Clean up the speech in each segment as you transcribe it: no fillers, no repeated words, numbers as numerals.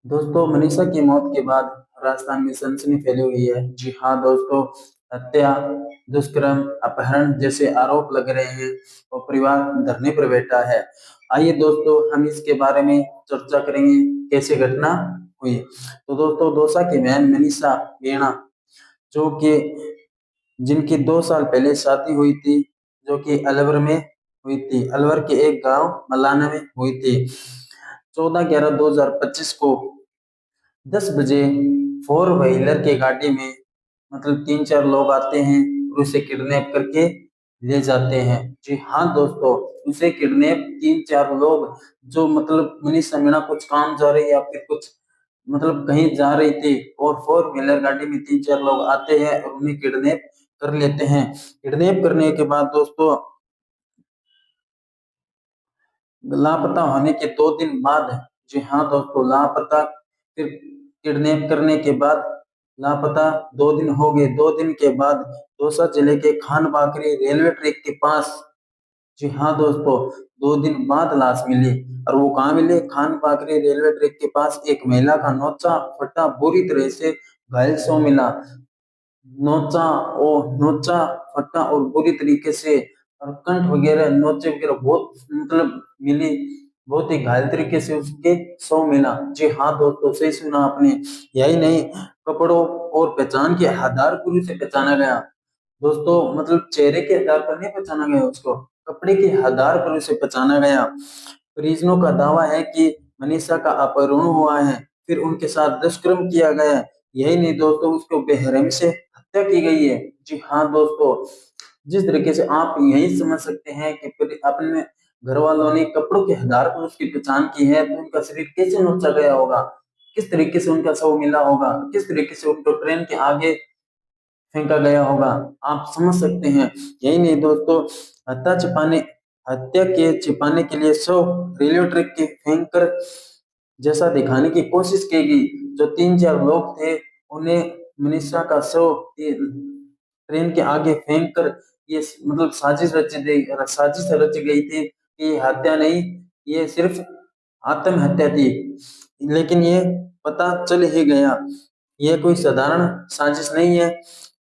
दोस्तों, मनीषा की मौत के बाद राजस्थान में सनसनी फैली हुई है। जी हाँ दोस्तों, हत्या, दुष्कर्म, अपहरण जैसे आरोप लग रहे हैं और परिवार धरने पर बैठा है। आइए दोस्तों, हम इसके बारे में चर्चा करेंगे, कैसे घटना हुई। तो दोस्तों, दौसा की बहन मनीषा मीणा, जो कि जिनकी 2 साल पहले शादी हुई थी, जो कि अलवर में हुई थी, अलवर के एक गांव मलाना में हुई थी। 14/11/2025 को 10 बजे फोर व्हीलर के गाड़ी में मतलब 3-4 लोग आते हैं और उसे किडनैप करके ले जाते हैं। जी हाँ दोस्तों, उसे किडनैप 3-4 लोग, जो मतलब मनीषा मीणा कुछ काम जा रही है या फिर कुछ मतलब कहीं जा रही थी, और फोर व्हीलर गाड़ी में 3-4 लोग आते हैं और उन्हें किडनैप कर लेते हैं। किडनैप करने के बाद दोस्तों, लापता होने के 2 दिन बाद, जी हाँ दोस्तों, लापता, फिर किडनैप करने के बाद लापता 2 दिन हो गए। 2 दिन के बाद दौसा जिले के खान बाकरी रेलवे ट्रैक के पास, जी हाँ दोस्तों, 2 दिन बाद लाश मिली। और वो कहाँ मिली? खान बाकरी रेलवे ट्रैक के पास एक महिला का नोचा फटा बुरी तरह से घायल शव मिला। नोचा नोचा फटा और बुरी तरीके से, और कंठ वगैरह नोचे वगैरह बहुत मतलब मिली, बहुत ही घायल तरीके से उसके शव मिला। जी हाँ दोस्तों, सही सुना आपने। यही नहीं, कपड़ों और पहचान के आधार पर उसे पहचाना गया। दोस्तों, मतलब चेहरे के आधार पर नहीं पहचाना गया उसको, कपड़े के आधार पर उसे पहचाना गया। परिजनों का दावा है कि मनीषा का अपहरण हुआ है, फिर उनके साथ दुष्कर्म किया गया है। यही नहीं दोस्तों, उसको बेरहमी से हत्या की गई है। जी हाँ दोस्तों, जिस तरीके से आप यही समझ सकते हैं कि फिर अपने घर वालों ने कपड़ों के आधार पर उसकी पहचान की है, तो उनका शरीर कैसे नोचा गया होगा, किस तरीके से उनका शव मिला होगा, किस तरीके से उनको ट्रेन के आगे फेंका गया होगा, आप समझ सकते हैं। यही नहीं दोस्तों, हत्या छिपाने हत्या के छिपाने के लिए शव रेलवे ट्रैक के फेंक कर जैसा दिखाने की कोशिश की गई। जो 3-4 लोग थे, उन्हें मनीषा का शव ट्रेन के आगे फेंक कर ये मतलब साजिश रच गई थी कि ये हत्या नहीं, ये सिर्फ आत्महत्या थी। लेकिन ये पता चल ही गया, ये कोई साधारण साजिश नहीं है।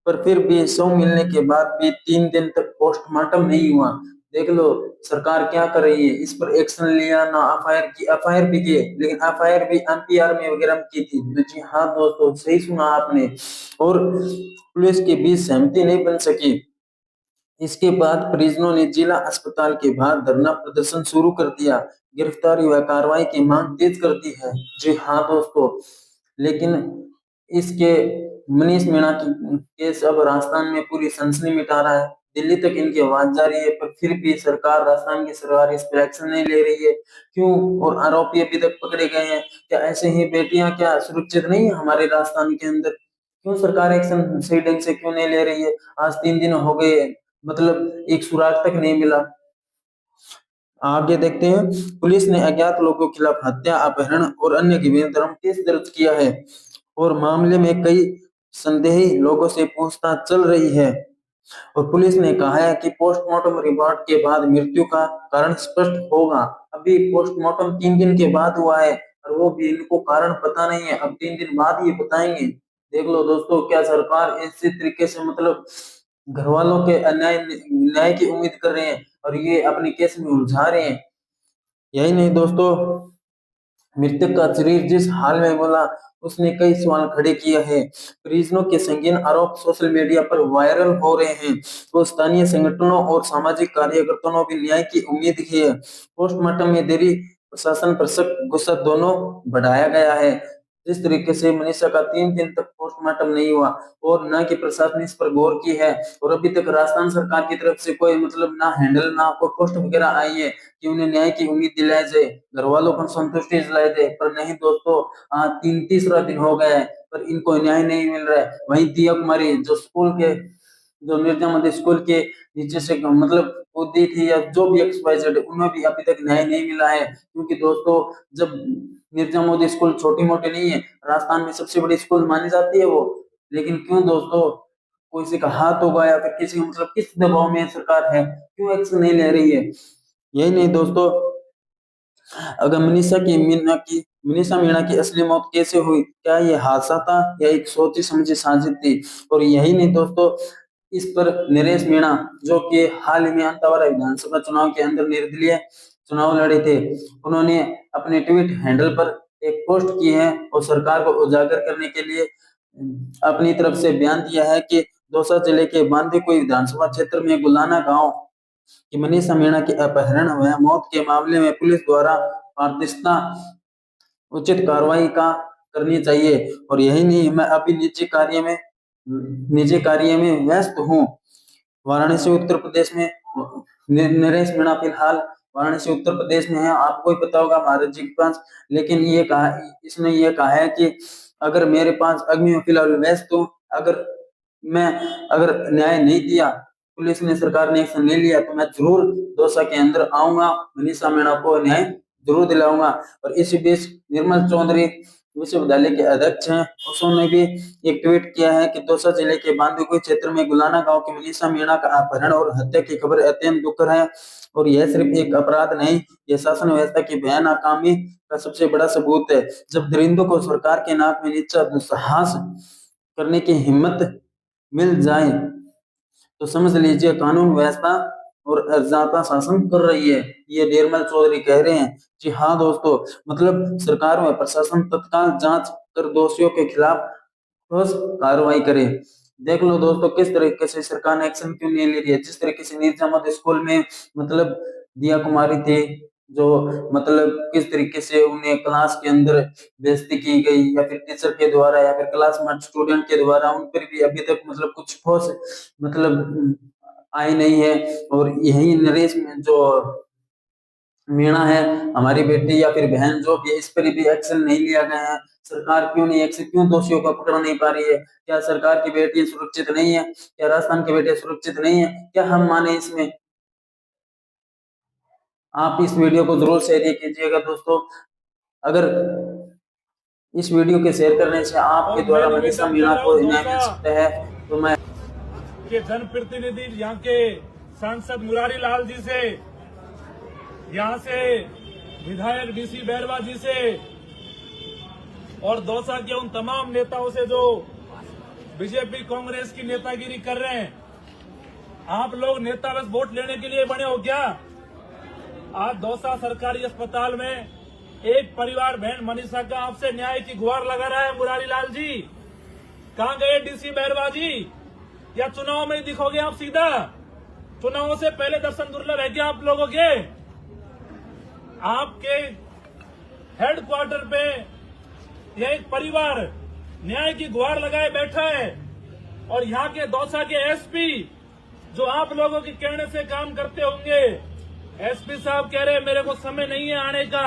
पर फिर भी शव मिलने के बाद भी 3 दिन तक पोस्टमार्टम नहीं हुआ। देख लो सरकार क्या कर रही है, इस पर एक्शन लिया ना, एफआईआर की, एफआईआर भी किए, लेकिन एफआईआर भी एनपीआर में वगैरह में की थी। तो जी हाँ दोस्तों, सही सुना आपने। और पुलिस के बीच सहमति नहीं बन सकी। इसके बाद परिजनों ने जिला अस्पताल के बाहर धरना प्रदर्शन शुरू कर दिया, गिरफ्तारी व कार्रवाई की मांग तेज कर दी है। जी हाँ दोस्तों, लेकिन इसके मनीष मीणा की केस अब राजस्थान में पूरी सनसनी मिटा रहा है। दिल्ली तक इनकी आवाज जा रही है, पर फिर भी सरकार, राजस्थान की सरकार इस पर एक्शन नहीं ले रही है। क्यों? और आरोपी अभी तक पकड़े गए हैं। क्या ऐसे ही बेटियां क्या सुरक्षित नहीं है हमारे राजस्थान के अंदर? क्यों सरकार एक्शन सही ढंग से क्यों नहीं ले रही है? आज 3 दिन हो गए, मतलब एक सुराग तक नहीं मिला। आगे देखते हैं। पुलिस ने अज्ञात लोगों के खिलाफ हत्या, अपहरण और अन्य गंभीर धर्म केस दर्ज किया है, और मामले में कई संदेही लोगों से पूछताछ चल रही है। और पुलिस ने कहा है कि पोस्टमार्टम रिपोर्ट के बाद मृत्यु का कारण स्पष्ट होगा। अभी पोस्टमार्टम 3 दिन के बाद हुआ है, और वो भी इनको कारण पता नहीं है, अब 3 दिन बाद ये बताएंगे। देख लो दोस्तों, क्या सरकार इसी तरीके से मतलब घर वालों के अन्याय न्याय की उम्मीद कर रहे हैं और ये अपने केस में उलझा रहे हैं। यही नहीं दोस्तों, मृतक का शरीर जिस हाल में बोला, उसने कई सवाल खड़े किए हैं। परिजनों के संगीन आरोप सोशल मीडिया पर वायरल हो रहे हैं, तो स्थानीय संगठनों और सामाजिक कार्यकर्ताओं ने भी न्याय की उम्मीद की है। पोस्टमार्टम में देरी, प्रशासन पर शक गुस्सा दोनों बढ़ाया गया है। जिस तरीके से मनीषा का 3 दिन तक पोस्टमार्टम नहीं हुआ, और न कि प्रशासन ने इस पर गौर की है, और अभी तक राजस्थान सरकार की तरफ से कोई मतलब ना हैंडल ना कोई पोस्ट वगैरह आई है कि उन्हें न्याय की उम्मीद दिलाई जाए, घर वालों को संतुष्टि दिलाई जाए। पर नहीं दोस्तों, आज तीसरा दिन हो गया है, पर इनको न्याय नहीं मिल रहा है। वहीं दिया कुमारी, जो स्कूल के, जो मिर्जा मध्य स्कूल के नीचे से मतलब कूदी थी, या जो भी एक्स वाई जेड, उन्हें भी अभी तक न्याय नहीं मिला है। क्योंकि दोस्तों, जब मिर्जा मोदी स्कूल छोटी मोटी नहीं है, राजस्थान में सबसे बड़ी स्कूल मानी जाती है वो, लेकिन क्यों दोस्तों, किसी का हाथ होगा या फिर किसी मतलब किस दबाव में सरकार है, क्यों एक्शन नहीं ले रही है? यही नहीं दोस्तों, अगर मनीषा मीणा की असली मौत कैसे हुई, क्या ये हादसा था या एक सोची समझी साजिश थी? और यही नहीं दोस्तों, इस पर नरेश मीणा जो कि हाल ही में अंतावारा विधानसभा चुनाव के अंदर निर्दलीय चुनाव लड़े थे, उन्होंने अपने ट्वीट हैंडल पर एक पोस्ट की है और सरकार को उजागर करने के लिए अपनी तरफ से बयान दिया है कि दौसा जिले के बांदीकुई विधानसभा क्षेत्र में गुलाना गांव कि मनीषा मीणा के अपहरण व मौत के मामले में पुलिस द्वारा पारदर्शिता उचित कार्रवाई का करनी चाहिए। और यही नहीं, मैं अभी निजी कार्य में व्यस्त हूँ। वाराणसी उत्तर प्रदेश में नरेश मीणा फिलहाल वाराणसी उत्तर प्रदेश में है, आपको ही पता होगा महाराज जी के पास। लेकिन इसने ये कहा है कि अगर मेरे पास अभी फिलहाल व्यस्त हूँ, अगर न्याय नहीं दिया, पुलिस ने सरकार ने एक्शन नहीं लिया, तो मैं जरूर दौसा के अंदर आऊंगा, मनीषा मीणा को न्याय जरूर दिलाऊंगा। और इसी बीच निर्मल चौधरी विश्वविद्यालय के अध्यक्ष हैं, उसने भी एक ट्वीट किया है कि दौसा जिले के बांदीकुई क्षेत्र में गुलाना गांव की मनीषा मीणा का अपहरण और हत्या की खबर अत्यंत दुखद है और यह सिर्फ एक अपराध नहीं, यह शासन व्यवस्था की भयानक नाकामी का सबसे बड़ा सबूत है। जब दरिंदों को सरकार के नाक में नीचा दुस्साहस करने की हिम्मत मिल जाए तो समझ लीजिए कानून व्यवस्था और अजाता शासन कर रही है, ये निर्मल चौधरी कह रहे हैं। जी हाँ दोस्तों, मतलब सरकार व प्रशासन तत्काल जांच कर दोषियों के खिलाफ ठोस कार्रवाई करे। देख लो दोस्तों किस तरीके से सरकार ने एक्शन क्यों नहीं ले रही है। जिस तरीके से नीरजा स्कूल में मतलब दिया कुमारी थी, जो मतलब किस तरीके से उन्हें क्लास के अंदर बेइज्जती की गई या फिर टीचर के द्वारा या फिर क्लासमेट स्टूडेंट के द्वारा, उन पर भी अभी तक मतलब कुछ ठोस मतलब आई नहीं है। और यही नरेश में जो मीणा है, हमारी बेटी या फिर बहन जो भी है, इस पर भी एक्शन नहीं लिया गया है। सरकार क्यों नहीं एक्शन, क्यों दोषियों को पकड़ नहीं पा रही है? क्या सरकार की बेटियां सुरक्षित नहीं है? क्या राजस्थान की बेटियां सुरक्षित नहीं है? क्या हम माने इसमें? आप इस वीडियो को जरूर शेयर कीजिएगा दोस्तों। अगर इस वीडियो के शेयर करने से आपके द्वारा मनीषा मीणा को न्याय मिल सकता है तो मैं के जनप्रतिनिधि यहाँ के सांसद मुरारी लाल जी से, यहाँ से विधायक डीसी बैरवा जी से और दौसा के उन तमाम नेताओं से जो बीजेपी कांग्रेस की नेतागिरी कर रहे हैं। आप लोग नेता बस वोट लेने के लिए बने हो क्या? आज दौसा सरकारी अस्पताल में एक परिवार बहन मनीषा का आपसे न्याय की गुहार लगा रहा है। मुरारी लाल जी कहाँ गए? डीसी बैरवा जी, या चुनाव में दिखोगे आप सीधा? चुनावों से पहले दर्शन दुर्लभ है क्या आप लोगों के? आपके हेडक्वार्टर पे यह एक परिवार न्याय की गुहार लगाए बैठा है और यहाँ के दौसा के एसपी जो आप लोगों के कहने से काम करते होंगे, एसपी साहब कह रहे मेरे को समय नहीं है आने का।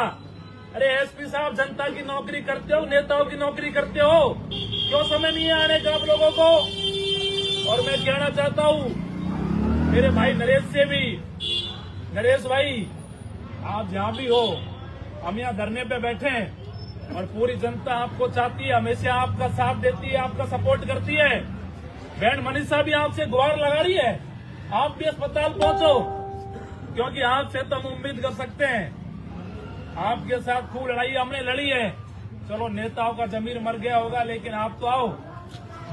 अरे एसपी साहब, जनता की नौकरी करते हो, नेताओं की नौकरी करते हो, क्यों समय नहीं है आने का आप लोगों को? और मैं कहना चाहता हूँ मेरे भाई नरेश से भी, नरेश भाई आप जहां भी हो, हम यहाँ धरने पे बैठे हैं और पूरी जनता आपको चाहती है, हमेशा आपका साथ देती है, आपका सपोर्ट करती है। बहन मनीषा भी आपसे गुहार लगा रही है, आप भी अस्पताल पहुंचो, क्योंकि आपसे तो हम उम्मीद कर सकते हैं। आपके साथ खूब लड़ाई हमने लड़ी है। चलो नेताओं का जमीर मर गया होगा, लेकिन आप तो आओ।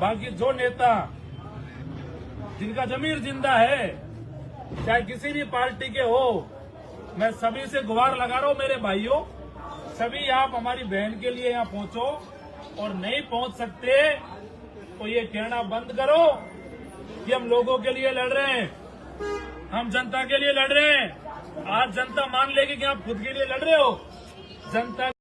बाकी जो नेता जिनका जमीर जिंदा है, चाहे किसी भी पार्टी के हो, मैं सभी से गुहार लगा रहा हूं मेरे भाइयों, सभी आप हमारी बहन के लिए यहाँ पहुंचो। और नहीं पहुंच सकते तो ये कहना बंद करो कि हम लोगों के लिए लड़ रहे हैं, हम जनता के लिए लड़ रहे हैं। आज जनता मान लेगी कि आप खुद के लिए लड़ रहे हो। जनता